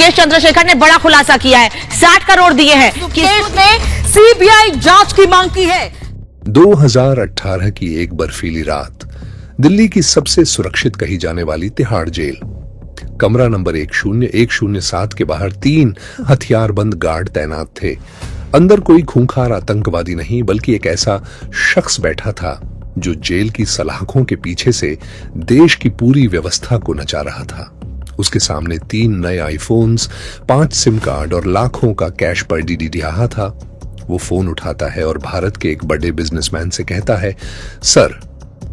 सुकेश चंद्रशेखर ने बड़ा खुलासा किया है, 60 करोड़ दिए हैं। सुकेश ने सीबीआई जांच की मांग की है। 2018 की एक बर्फीली रात, दिल्ली की सबसे सुरक्षित कही जाने वाली तिहाड़ जेल, कमरा नंबर 10107 के बाहर 3 हथियारबंद गार्ड तैनात थे। अंदर कोई खूंखार आतंकवादी नहीं, बल्कि एक ऐसा शख्स बैठा था जो जेल की सलाखों के पीछे से देश की पूरी व्यवस्था को नचा रहा था। उसके सामने 3 नए आईफोन्स, 5 सिम कार्ड और लाखों का कैश पड़ी रहा था। वो फोन उठाता है और भारत के एक बड़े बिजनेसमैन से कहता है, सर,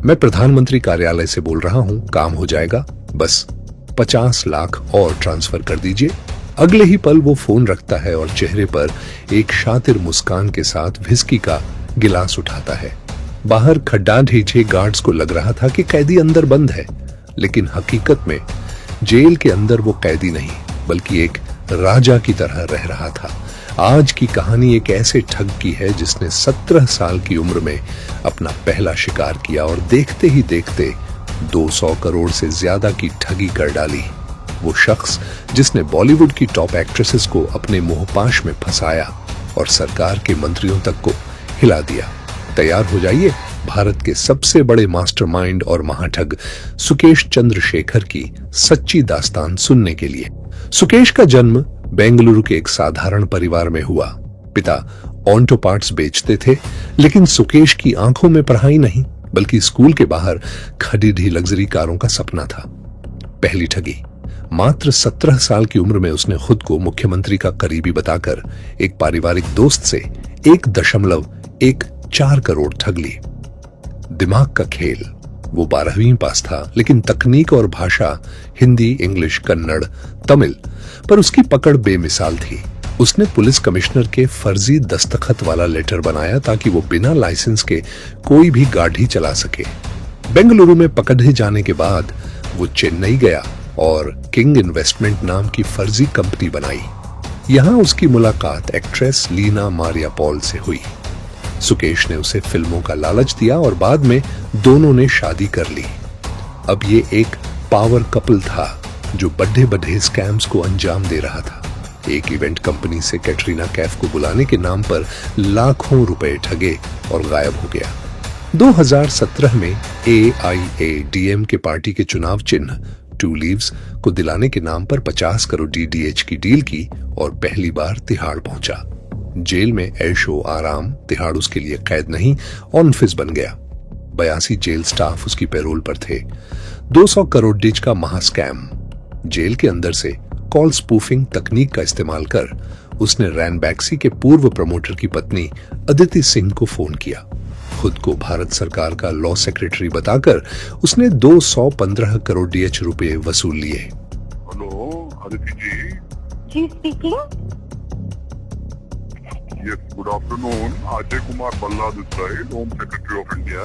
मैं प्रधानमंत्री कार्यालय से बोल रहा हूं, काम हो जाएगा, बस 50 लाख और ट्रांसफर कर दीजिए। अगले ही पल वो फोन रखता है और चेहरे पर एक शातिर मुस्कान के साथ विस्की का गिलास उठाता है। बाहर खड्डा ढींचे गार्ड्स को लग रहा था कि कैदी अंदर बंद है, लेकिन हकीकत में जेल के अंदर वो कैदी नहीं, बल्कि एक राजा की तरह रह रहा था। आज की कहानी एक ऐसे ठग की है जिसने 17 साल की उम्र में अपना पहला शिकार किया और देखते ही देखते 200 करोड़ से ज्यादा की ठगी कर डाली। वो शख्स जिसने बॉलीवुड की टॉप एक्ट्रेसेस को अपने मोहपाश में फंसाया और सरकार के मंत्रियों तक को हिला दिया। तैयार हो जाइए भारत के सबसे बड़े मास्टरमाइंड और महाठग सुकेश चंद्रशेखर की सच्ची दास्तान सुनने के लिए। सुकेश का जन्म बेंगलुरु के एक साधारण परिवार में हुआ। पिता ऑटो पार्ट्स बेचते थे, लेकिन सुकेश की आंखों में पढ़ाई नहीं, बल्कि स्कूल के बाहर खड़ी ढी लग्जरी कारों का सपना था। पहली ठगी, मात्र 17 साल की उम्र में उसने खुद को मुख्यमंत्री का करीबी बताकर एक पारिवारिक दोस्त से 1.14 करोड़ ठग ली। दिमाग का खेल। वो 12वीं पास था, लेकिन तकनीक और भाषा हिंदी, इंग्लिश, कन्नड़, तमिल पर उसकी पकड़ बेमिसाल थी। उसने पुलिस कमिश्नर के फर्जी दस्तखत वाला लेटर बनाया ताकि वो बिना लाइसेंस के कोई भी गाड़ी चला सके। बेंगलुरु में पकड़े जाने के बाद वो चेन्नई गया और किंग इन्वेस्टमेंट नाम की फर्जी कंपनी बनाई। यहां उसकी मुलाकात एक्ट्रेस लीना मारिया पॉल से हुई। सुकेश ने उसे फिल्मों का लालच दिया और बाद में दोनों ने शादी कर ली। अब ये एक पावर कपल था जो बड़े स्कैम्स को अंजाम दे रहा था। एक इवेंट कंपनी से कैटरीना कैफ को बुलाने के नाम पर लाखों रुपए ठगे और गायब हो गया। 2017 में AIADM के पार्टी के चुनाव चिन्ह 2 लीव्स को दिलाने के नाम पर 50 करोड़ DDH की डील की और पहली बार तिहाड़ पहुंचा। जेल में ऐशो आराम, तिहाड़ उसके लिए कैद नहीं, ऑफिस बन गया। 82 जेल स्टाफ उसकी पैरोल पर थे। 200 करोड़ डिज का महास्कैम। जेल के अंदर से कॉल स्पूफिंग तकनीक का इस्तेमाल कर उसने रैनबैक्सी के पूर्व प्रमोटर की पत्नी अदिति सिंह को फोन किया। खुद को भारत सरकार का लॉ सेक्रेटरी बताकर उसने 215 करोड़ DH रुपए वसूल लिए। Hello Aditi ji. Ji speaking. Yes, good afternoon. Ajay Kumar Balla this side, Home Secretary of India.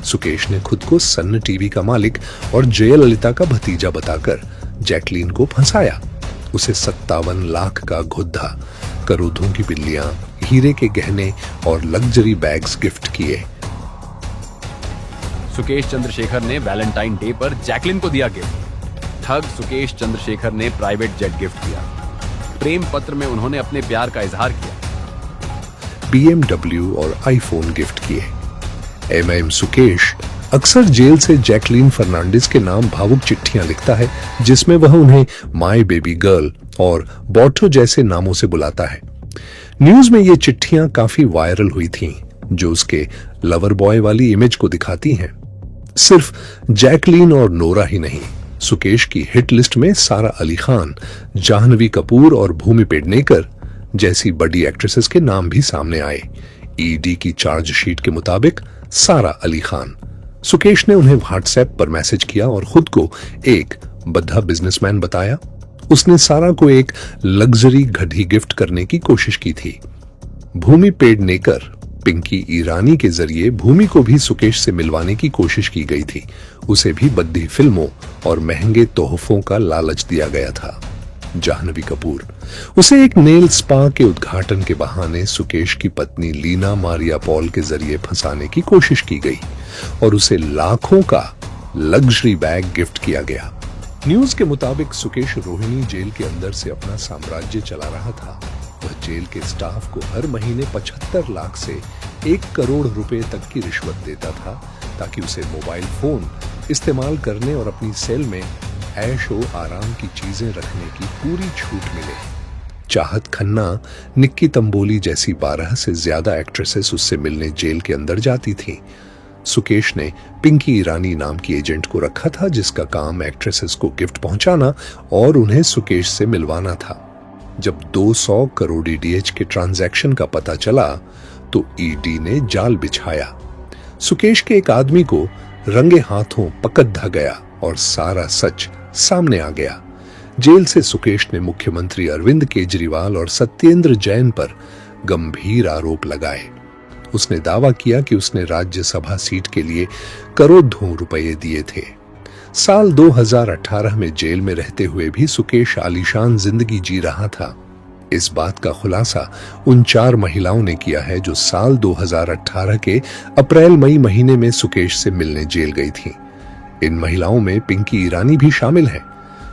Sukesh ने खुद को सन टीवी का मालिक और जयललिता का भतीजा बताकर जैकलीन को फंसाया। उसे 57 लाख का घुद्दा, करोड़ों की बिल्लियां, हीरे के गहने और लग्जरी बैग्स गिफ्ट किए। सुकेश चंद्रशेखर ने वैलेंटाइन डे पर जैकलिन को दिया गिफ्ट। ठग सुकेश चंद्रशेखर ने प्राइवेट जेट गिफ्ट किया। प्रेम पत्र में उन्होंने अपने प्यार का इजहार किया। BMW और आईफोन गिफ्ट किए। MM सुकेश अक्सर जेल से जैकलीन फर्नांडिस के नाम भावुक चिट्ठियां लिखता है, जिसमें वह उन्हें माय बेबी गर्ल और बॉटो जैसे नामों से बुलाता है। न्यूज में ये चिट्ठियां काफी वायरल हुई थीं, जो उसके लवर बॉय वाली इमेज को दिखाती हैं। सिर्फ जैकलीन और नोरा ही नहीं, सुकेश की हिट लिस्ट में सारा अली खान, जाह्नवी कपूर और भूमि पेडनेकर जैसी बड़ी एक्ट्रेसेस के नाम भी सामने आए। ED की चार्जशीट के मुताबिक सारा अली खान। सुकेश ने उन्हें व्हाट्सएप पर मैसेज किया और खुद को एक बद्धा बिजनेसमैन बताया। उसने सारा को एक लग्जरी घड़ी गिफ्ट करने की कोशिश की थी। भूमि पेडनेकर, पिंकी ईरानी के जरिए भूमि को भी सुकेश से मिलवाने की कोशिश की गई थी। उसे भी बद्दी फिल्मों और महंगे तोहफों का लालच दिया गया था। जाह्नवी कपूर, उसे एक नेल स्पा के उद्घाटन के बहाने सुकेश की पत्नी लीना मारिया पॉल के जरिए फंसाने की कोशिश की गई और उसे लाखों का लग्जरी बैग गिफ्ट किया गया। न्यूज के मुताबिक सुकेश रोहिणी जेल के अंदर से अपना साम्राज्य चला रहा था। वह जेल के स्टाफ को हर महीने 75 लाख से 1 करोड़ रुपए तक की रिश्वत देता था ताकि उसे मोबाइल फोन इस्तेमाल करने और अपनी सेल में ऐश व आराम की चीजें रखने की पूरी छूट मिले। चाहत खन्ना, निक्की तंबोली जैसी 12 से ज्यादा एक्ट्रेसेस उससे मिलने जेल के अंदर जाती थीं। सुकेश ने पिंकी ईरानी नाम की एजेंट को रखा था जिसका काम एक्ट्रेसेस को गिफ्ट पहुंचाना और उन्हें सुकेश से मिलवाना था। जब 200 करोड़ डीएच के ट्रांजैक्शन का पता चला तो ईडी ने जाल बिछाया। सुकेश के एक आदमी को रंगे हाथों पकड़ा गया और सारा सच सामने आ गया। जेल से सुकेश ने मुख्यमंत्री अरविंद केजरीवाल और सत्येंद्र जैन पर गंभीर आरोप लगाए। उसने दावा किया कि उसने राज्यसभा सीट के लिए करोड़ों रुपए दिए थे। साल 2018 में जेल में रहते हुए भी सुकेश आलीशान जिंदगी जी रहा था। इस बात का खुलासा उन 4 महिलाओं ने किया है जो साल 2018 के अप्रैल-मई महीने में सुकेश से मिलने जेल गई थीं। इन महिलाओं में पिंकी ईरानी भी शामिल है।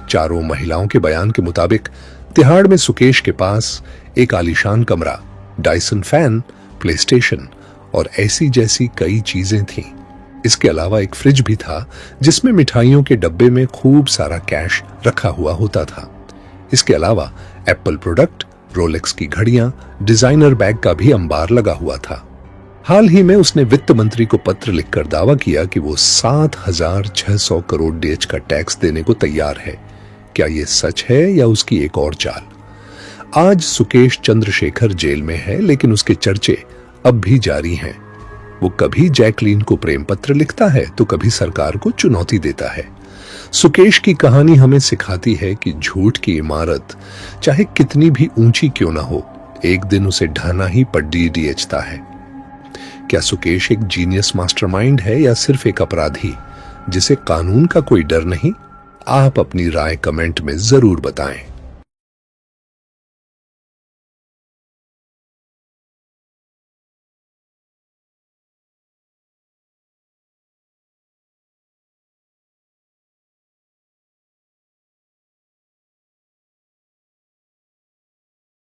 चारों महिलाओं के बयान के मुताबिक तिहाड़ में सुकेश के पास एक आलीशान कमरा, डायसन फैन, प्लेस्टेशन और ऐसी जैसी कई चीजें थीं। इसके अलावा एक फ्रिज भी था जिसमें मिठाइयों के डब्बे में खूब सारा कैश रखा हुआ होता था। इसके अलावा एप्पल प्रोडक्ट, रोलेक्स की घड़ियां, डिजाइनर बैग का भी अंबार लगा हुआ था। हाल ही में उसने वित्त मंत्री को पत्र लिखकर दावा किया कि वो 7,600 करोड़ डीएच का टैक्स देने को तैयार है। क्या ये सच है या उसकी एक और चाल? आज सुकेश चंद्रशेखर जेल में है लेकिन उसके चर्चे अब भी जारी हैं। वो कभी जैकलीन को प्रेम पत्र लिखता है तो कभी सरकार को चुनौती देता है। सुकेश की कहानी हमें सिखाती है कि झूठ की इमारत चाहे कितनी भी ऊंची क्यों ना हो, एक दिन उसे ढहना ही पड्डी डीएचता है। क्या सुकेश एक जीनियस मास्टरमाइंड है या सिर्फ एक अपराधी जिसे कानून का कोई डर नहीं? आप अपनी राय कमेंट में जरूर बताएं।